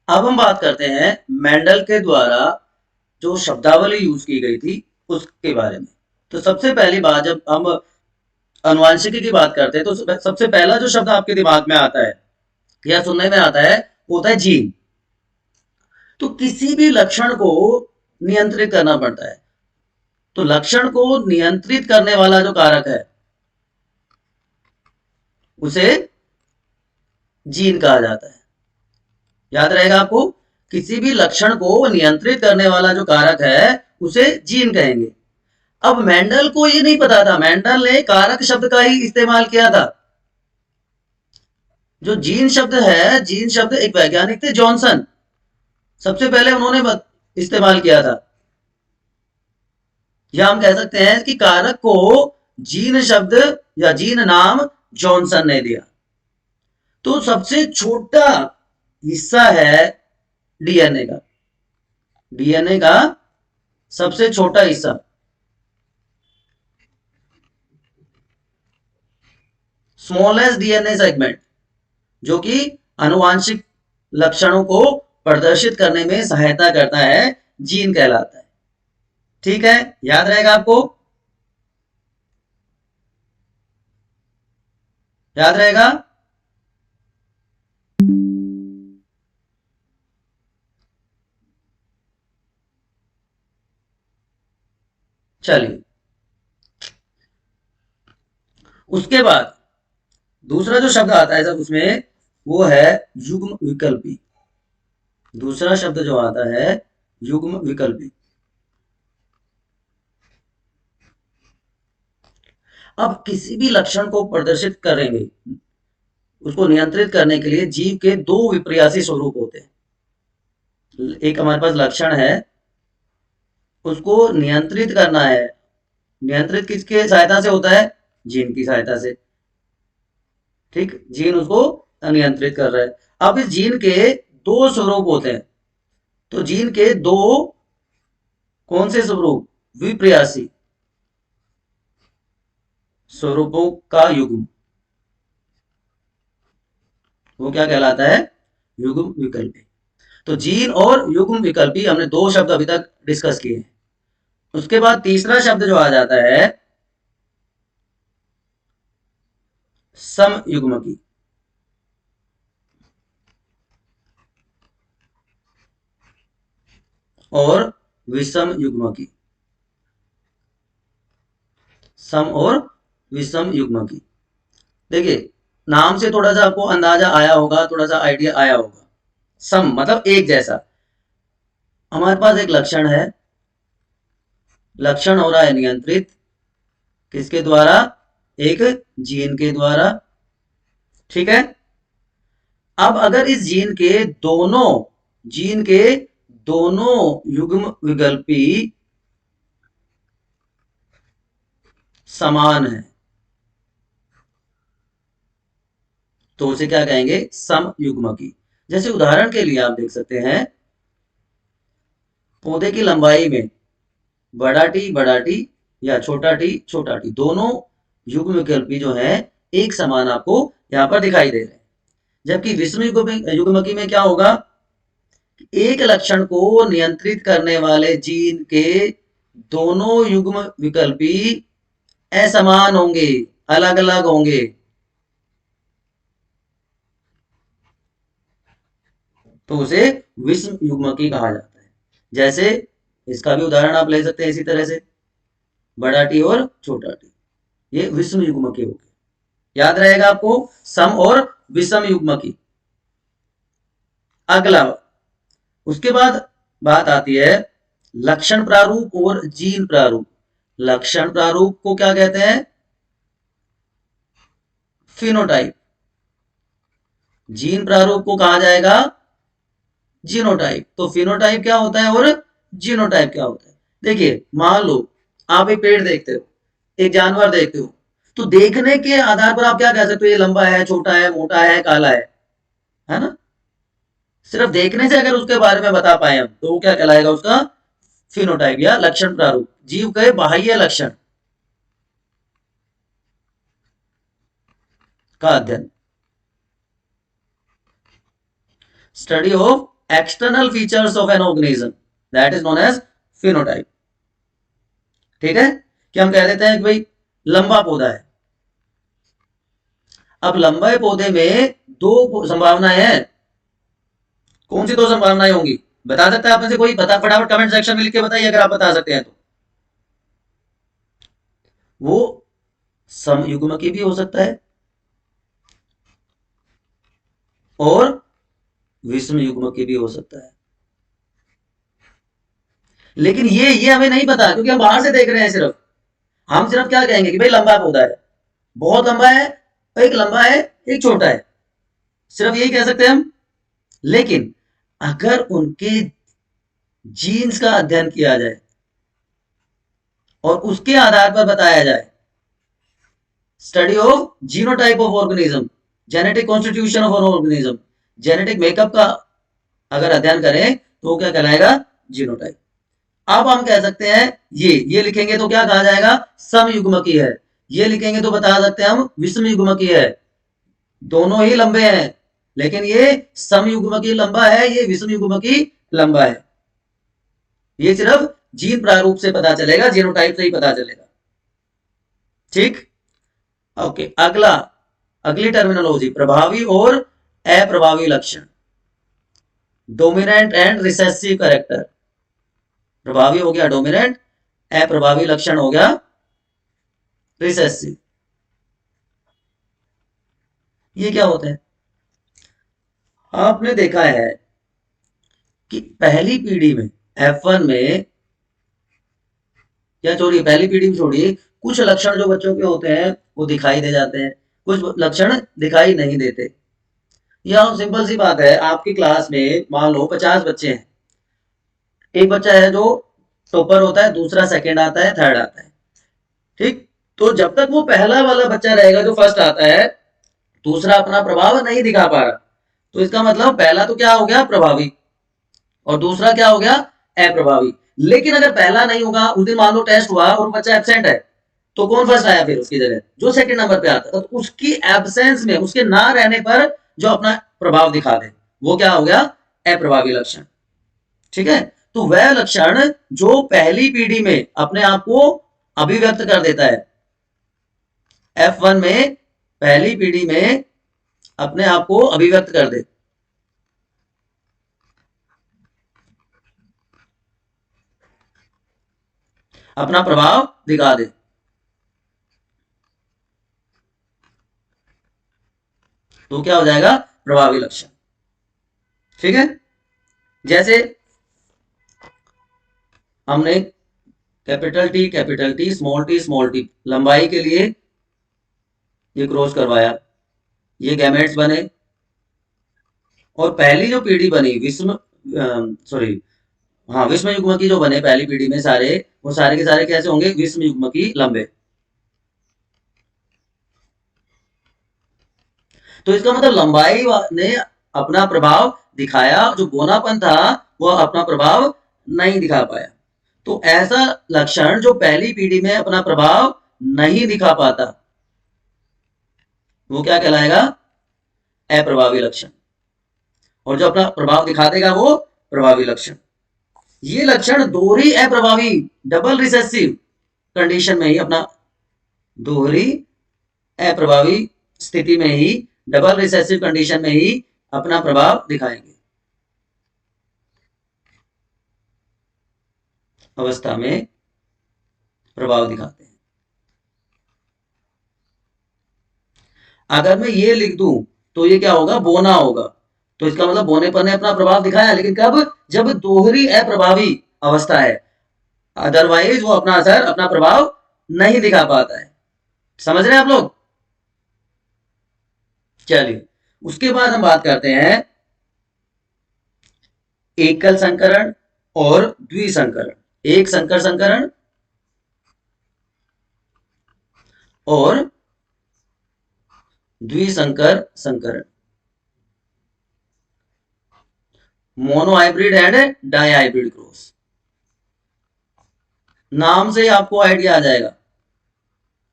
अब हम बात करते हैं मेंडल के द्वारा जो शब्दावली यूज की गई थी उसके बारे में। तो सबसे पहली बात, जब हम अनुवांशिकी की बात करते हैं तो सबसे पहला जो शब्द आपके दिमाग में आता है या सुनने में आता है वो होता है जीन। तो किसी भी लक्षण को नियंत्रित करना पड़ता है। तो लक्षण को नियंत्रित करने वाला जो कारक है उसे जीन कहा जाता है। याद रहेगा आपको, किसी भी लक्षण को नियंत्रित करने वाला जो कारक है उसे जीन कहेंगे। अब मेंडल को ये नहीं पता था, मेंडल ने कारक शब्द का ही इस्तेमाल किया था। जो जीन शब्द है, जीन शब्द एक वैज्ञानिक थे जॉनसन, सबसे पहले उन्होंने इस्तेमाल किया था। या हम कह सकते हैं कि कारक को जीन शब्द या जीन नाम जॉनसन ने दिया। तो सबसे छोटा हिस्सा है डीएनए का। डीएनए का सबसे छोटा हिस्सा स्मॉलेस्ट डीएनए सेगमेंट, जो कि आनुवांशिक लक्षणों को प्रदर्शित करने में सहायता करता है, जीन कहलाता है। ठीक है, याद रहेगा आपको, याद रहेगा। चलिए, उसके बाद दूसरा जो शब्द आता है सब उसमें, वो है युग्म विकल्पी। दूसरा शब्द जो आता है युग्म विकल्पी। अब किसी भी लक्षण को प्रदर्शित करेंगे, उसको नियंत्रित करने के लिए जीव के दो विपर्यासी स्वरूप होते हैं। एक हमारे पास लक्षण है, उसको नियंत्रित करना है। नियंत्रित किसके सहायता से होता है? जीन की सहायता से। ठीक, जीन उसको नियंत्रित कर रहा है। अब इस जीन के दो स्वरूप होते हैं। तो जीन के दो कौन से स्वरूप? विप्रयासी स्वरूपों का युग्म, वो क्या कहलाता है? युग्म विकल्पी। तो जीन और युग्म विकल्पी, हमने दो शब्द अभी तक डिस्कस किए हैं। उसके बाद तीसरा शब्द जो आ जाता है समयुग्मकी। और विषम युग्मकी। सम और विषम युग्मकी। देखिए, नाम से थोड़ा सा आपको अंदाजा आया होगा, थोड़ा सा आइडिया आया होगा। सम मतलब एक जैसा। हमारे पास एक लक्षण है, लक्षण हो रहा है नियंत्रित किसके द्वारा? एक जीन के द्वारा। ठीक है। अब अगर इस जीन के दोनों युग्म विकल्पी समान है तो उसे क्या कहेंगे? समयुग्मकी। जैसे उदाहरण के लिए आप देख सकते हैं, पौधे की लंबाई में बड़ा टी या छोटा टी दोनों युग्म विकल्पी जो है एक समान आपको यहां पर दिखाई दे रहे हैं। जबकि विषम युग्मकी में क्या होगा? एक लक्षण को नियंत्रित करने वाले जीन के दोनों युग्म विकल्पी असमान होंगे, अलग अलग होंगे। तो उसे विषम युग्मकी कहा जाता है। जैसे इसका भी उदाहरण आप ले सकते हैं इसी तरह से, बड़ा टी और छोटा टी, ये विषम युग्मकी हो गए। याद रहेगा आपको, सम और विषम युग्मकी। अगला, उसके बाद बात आती है लक्षण प्रारूप और जीन प्रारूप। लक्षण प्रारूप को क्या कहते हैं? फिनोटाइप। जीन प्रारूप को कहा जाएगा जीनोटाइप। तो फिनोटाइप क्या होता है और जीनोटाइप क्या होता है? देखिए, मान लो आप एक पेड़ देखते हो, एक जानवर देखते हो, तो देखने के आधार पर आप क्या कह सकते हो? ये लंबा है, छोटा है, मोटा है, काला है ना? सिर्फ देखने से अगर उसके बारे में बता पाए हम तो वो क्या कहलाएगा? उसका फिनोटाइप या लक्षण प्रारूप। जीव के बाह्य लक्षण का अध्ययन, study of external features of an organism, that is known as phenotype. ठीक है, कि हम कह देते हैं कि भाई लंबा पौधा है। अब लंबे पौधे में दो संभावनाएं हैं। कौन सी दो संभावनाएं होंगी, बता सकता है आप में से कोई? बता फटाफट कमेंट सेक्शन में लिख के बताइए अगर आप बता सकते हैं तो। वो समयुग्मकी भी हो सकता है और विषम युग्मकी भी हो सकता है। लेकिन ये हमें नहीं पता, क्योंकि हम बाहर से देख रहे हैं। सिर्फ हम सिर्फ क्या कहेंगे कि भाई लंबा पौधा है, बहुत लंबा है, एक लंबा है, एक छोटा है, सिर्फ यही कह सकते हैं हम। लेकिन अगर उनके जीन्स का अध्ययन किया जाए और उसके आधार पर बताया जाए, study of genotype of organism, genetic constitution of organism, genetic makeup का अगर अध्ययन करें तो क्या कहलाएगा? जीनोटाइप। अब हम कह सकते हैं ये लिखेंगे तो क्या कहा जाएगा? समयुग्मकी है। ये लिखेंगे तो बता सकते हैं हम विषम युग्मकी है। दोनों ही लंबे हैं, लेकिन ये समयुग्मकी लंबा है, ये विषम युग्मकी लंबा है। ये सिर्फ जीन प्रारूप से पता चलेगा, जीनोटाइप से ही पता चलेगा। ठीक, ओके। अगली टर्मिनोलॉजी, प्रभावी और अप्रभावी लक्षण, डोमिनेंट एंड रिसेसिव कैरेक्टर। प्रभावी हो गया डोमिनेंट, अप्रभावी लक्षण हो गया रिसेसिव। ये क्या होता है? आपने देखा है कि पहली पीढ़ी में F1 में, या छोड़िए पहली पीढ़ी में छोड़िए, कुछ लक्षण जो बच्चों के होते हैं वो दिखाई दे जाते हैं, कुछ लक्षण दिखाई नहीं देते। यह सिंपल सी बात है, आपकी क्लास में मान लो 50 बच्चे हैं, एक बच्चा है जो टॉपर होता है, दूसरा सेकंड आता है, थर्ड आता है। ठीक, तो जब तक वो पहला वाला बच्चा रहेगा जो फर्स्ट आता है, दूसरा अपना प्रभाव नहीं दिखा पा रहा, तो इसका मतलब पहला तो क्या हो गया? प्रभावी, और दूसरा क्या हो गया? अप्रभावी। लेकिन अगर पहला नहीं होगा, उस दिन मान लो टेस्ट हुआ और बच्चा एब्सेंट है, तो कौन फर्स्ट आया फिर उसकी जगह? जो सेकंड नंबर पे आता है। तो उसकी एब्सेंस में, उसके ना रहने पर जो अपना प्रभाव दिखा दे, वो क्या हो गया? अप्रभावी लक्षण। ठीक है, तो वह लक्षण जो पहली पीढ़ी में अपने आप को अभिव्यक्त कर देता है, F1 में पहली पीढ़ी में अपने आप को अभिव्यक्त कर दे, अपना प्रभाव दिखा दे, तो क्या हो जाएगा? प्रभावी लक्षण। ठीक है, जैसे हमने कैपिटल टी स्मॉल टी लंबाई के लिए ये क्रॉस करवाया, ये गैमेट्स बने, और पहली जो पीढ़ी बनी विषम युग्मकी जो बने पहली पीढ़ी में सारे, वो सारे के सारे कैसे होंगे? विषम युग्मकी लंबे। तो इसका मतलब लंबाई ने अपना प्रभाव दिखाया, जो बोनापन था वो अपना प्रभाव नहीं दिखा पाया। तो ऐसा लक्षण जो पहली पीढ़ी में अपना प्रभाव नहीं दिखा पाता, वो क्या कहलाएगा? अप्रभावी लक्षण। और जो अपना प्रभाव दिखा देगा वो प्रभावी लक्षण। ये लक्षण दोहरी अप्रभावी, डबल रिसेसिव कंडीशन में ही अपना, दोहरी अप्रभावी स्थिति में ही, डबल रिसेसिव कंडीशन में ही अपना प्रभाव दिखाएंगे, अवस्था में प्रभाव दिखाते हैं। अगर मैं ये लिख दूं तो ये क्या होगा? बोना होगा। तो इसका मतलब बोनेपन ने अपना प्रभाव दिखाया, लेकिन कब? जब दोहरी अप्रभावी अवस्था है, अदरवाइज वो अपना असर, अपना प्रभाव नहीं दिखा पाता है। समझ रहे हैं आप लोग? चलिए, उसके बाद हम बात करते हैं एकल संकरण और द्विसंकरण। एक संकर संकरण और द्विसंकर संकरण, मोनोहाइब्रिड एंड डाइहाइब्रिड क्रॉस। नाम से आपको आइडिया आ जाएगा,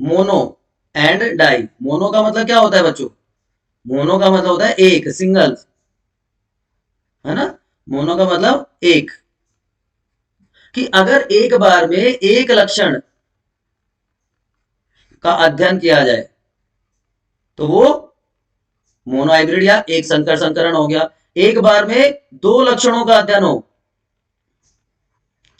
मोनो एंड डाई। मोनो का मतलब क्या होता है बच्चों? मोनो का मतलब होता है एक, सिंगल, है ना? मोनो का मतलब एक, कि अगर एक बार में एक लक्षण का अध्ययन किया जाए तो वो मोनोहाइब्रिड या एक संकर संकरण हो गया। एक बार में दो लक्षणों का अध्ययन हो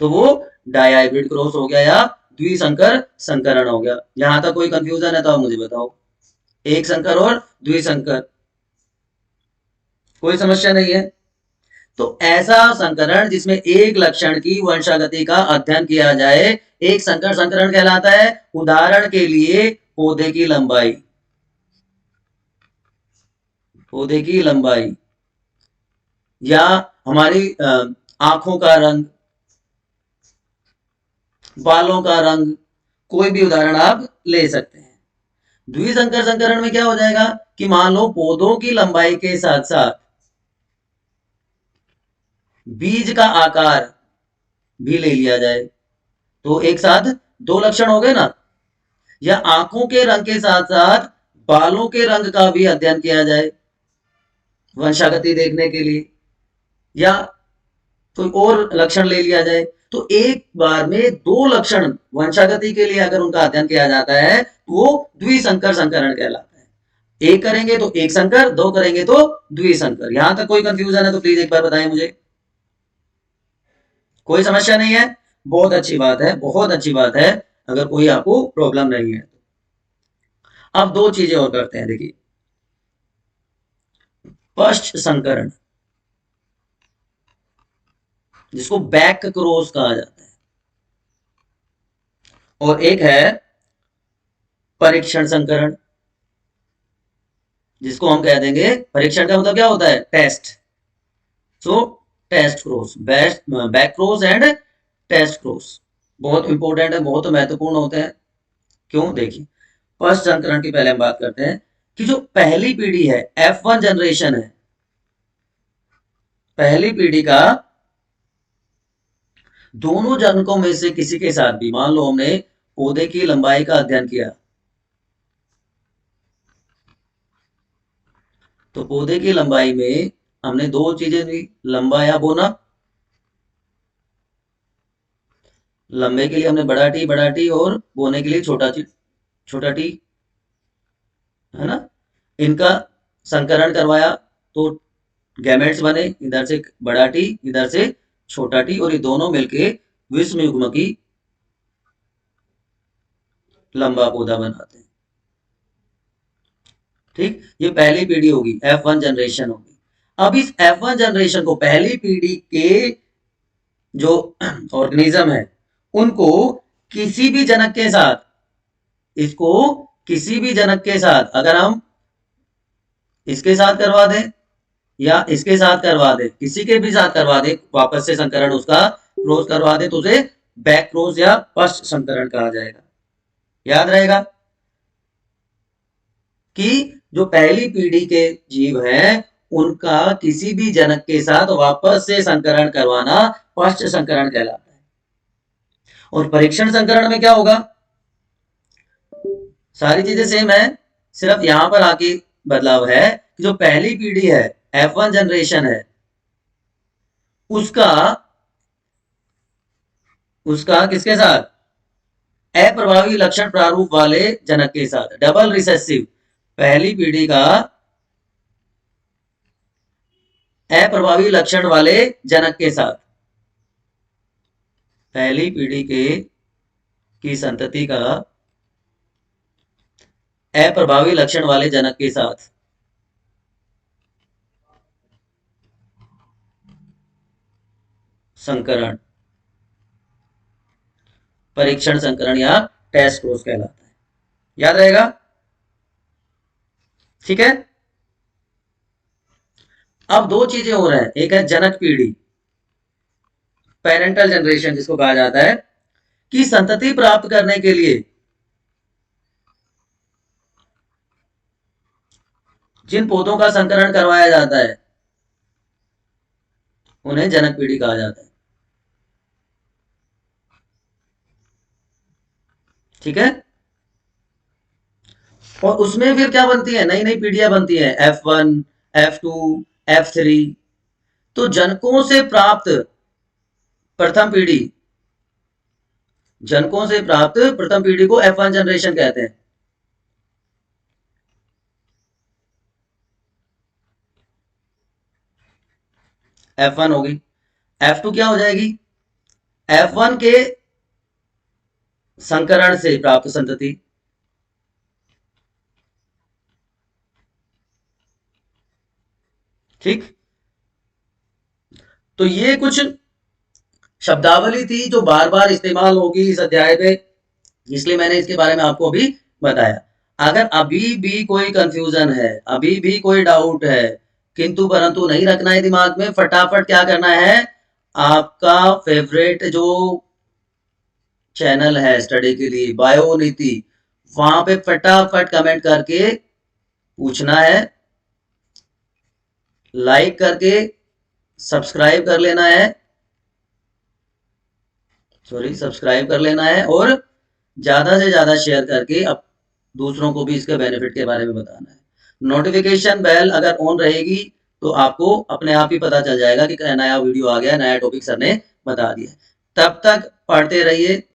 तो वो डायहाइब्रिड क्रॉस हो गया या द्विसंकर संकरण हो गया। यहां तक कोई कंफ्यूजन है तो आप मुझे बताओ। एक संकर और द्विसंकर, कोई समस्या नहीं है। तो ऐसा संकरण जिसमें एक लक्षण की वंशागति का अध्ययन किया जाए एक संकर संकरण कहलाता है। उदाहरण के लिए पौधे की लंबाई, पौधे की लंबाई या हमारी आंखों का रंग, बालों का रंग, कोई भी उदाहरण आप ले सकते हैं। द्विसंकर संकरण में क्या हो जाएगा कि मान लो पौधों की लंबाई के साथ साथ बीज का आकार भी ले लिया जाए तो एक साथ दो लक्षण हो गए ना। या आंखों के रंग के साथ साथ बालों के रंग का भी अध्ययन किया जाए वंशागति देखने के लिए, या कोई और लक्षण ले लिया जाए तो एक बार में दो लक्षण वंशागति के लिए अगर उनका अध्ययन किया जाता है तो वो द्विसंकर संकरण कहलाता है। एक करेंगे तो एक संकर, दो करेंगे तो द्विसंकर। यहां तक कोई कंफ्यूजन है तो प्लीज एक बार बताएं मुझे। कोई समस्या नहीं है? बहुत अच्छी बात है, बहुत अच्छी बात है अगर कोई आपको प्रॉब्लम नहीं है। अब दो चीजें और करते हैं, देखिए। पश्च संकरण, जिसको बैक क्रॉस कहा जाता है, और एक है परीक्षण संकरण, जिसको हम कह देंगे, परीक्षण का मतलब क्या होता है? Test. So test cross, back cross and test cross बहुत इंपॉर्टेंट है, बहुत महत्वपूर्ण होते हैं। क्यों? देखिए, फर्स्ट संकरण की पहले हम बात करते हैं कि जो पहली पीढ़ी है, F1 जनरेशन है, पहली पीढ़ी का दोनों जनकों में से किसी के साथ भी, मान लो हमने पौधे की लंबाई का अध्ययन किया तो पौधे की लंबाई में हमने दो चीजें दी, लंबा या बोना। लंबे के लिए हमने बड़ा टी और बोने के लिए छोटा टी, है ना। इनका संकरण करवाया तो गैमेट्स बने, इधर से बड़ा टी इधर से छोटा टी, और ये दोनों मिलके विषम युग्म की लंबा पौधा बनाते हैं। ठीक, ये पहली पीढ़ी होगी, F1 जनरेशन होगी। अब इस F1 जनरेशन को, पहली पीढ़ी के जो ऑर्गेनिज्म है, उनको किसी भी जनक के साथ, इसको किसी भी जनक के साथ अगर हम इसके साथ करवा दें या इसके साथ करवा दे, किसी के भी साथ करवा दे, वापस से संकरण उसका क्रॉस करवा दे तो उसे बैक क्रॉस या पश्च संकरण कहा जाएगा। याद रहेगा कि जो पहली पीढ़ी के जीव हैं उनका किसी भी जनक के साथ वापस से संकरण करवाना पश्च संकरण कहलाता है। और परीक्षण संकरण में क्या होगा? सारी चीजें सेम है, सिर्फ यहां पर आके बदलाव है कि जो पहली पीढ़ी है, F1 जनरेशन है, उसका उसका किसके साथ? अप्रभावी लक्षण प्रारूप वाले जनक के साथ, डबल रिसेसिव, पहली पीढ़ी का अप्रभावी लक्षण वाले जनक के साथ, पहली पीढ़ी के की संतति का अप्रभावी लक्षण वाले जनक के साथ संकरण परीक्षण संकरण या टेस्ट क्रॉस कहलाता है। याद रहेगा? ठीक है। अब दो चीजें हो रहा है, एक है जनक पीढ़ी, पेरेंटल जनरेशन जिसको कहा जाता है, कि संतति प्राप्त करने के लिए जिन पौधों का संकरण करवाया जाता है उन्हें जनक पीढ़ी कहा जाता है। ठीक है। और उसमें फिर क्या बनती है? नई नई पीढ़ियां बनती हैं, F1, F2, F3। तो जनकों से प्राप्त प्रथम पीढ़ी, जनकों से प्राप्त प्रथम पीढ़ी को F1 जनरेशन कहते हैं। F1 होगी। F2 क्या हो जाएगी? F1 के संकरण से प्राप्त संतति। ठीक, तो ये कुछ शब्दावली थी जो बार बार इस्तेमाल होगी इस अध्याय में, इसलिए मैंने इसके बारे में आपको अभी बताया। अगर अभी भी कोई कंफ्यूजन है, अभी भी कोई डाउट है, किंतु परंतु नहीं रखना है दिमाग में, फटाफट क्या करना है, आपका फेवरेट जो चैनल है स्टडी के लिए बायो नीति, वहां पे फटाफट कमेंट करके पूछना है, लाइक करके सब्सक्राइब कर लेना है, सब्सक्राइब कर लेना है, और ज्यादा से ज्यादा शेयर करके अब दूसरों को भी इसके बेनिफिट के बारे में बताना है। नोटिफिकेशन बेल अगर ऑन रहेगी तो आपको अपने आप ही पता चल जाएगा कि नया वीडियो आ गया, नया टॉपिक सर ने बता दिया। तब तक पढ़ते रहिए।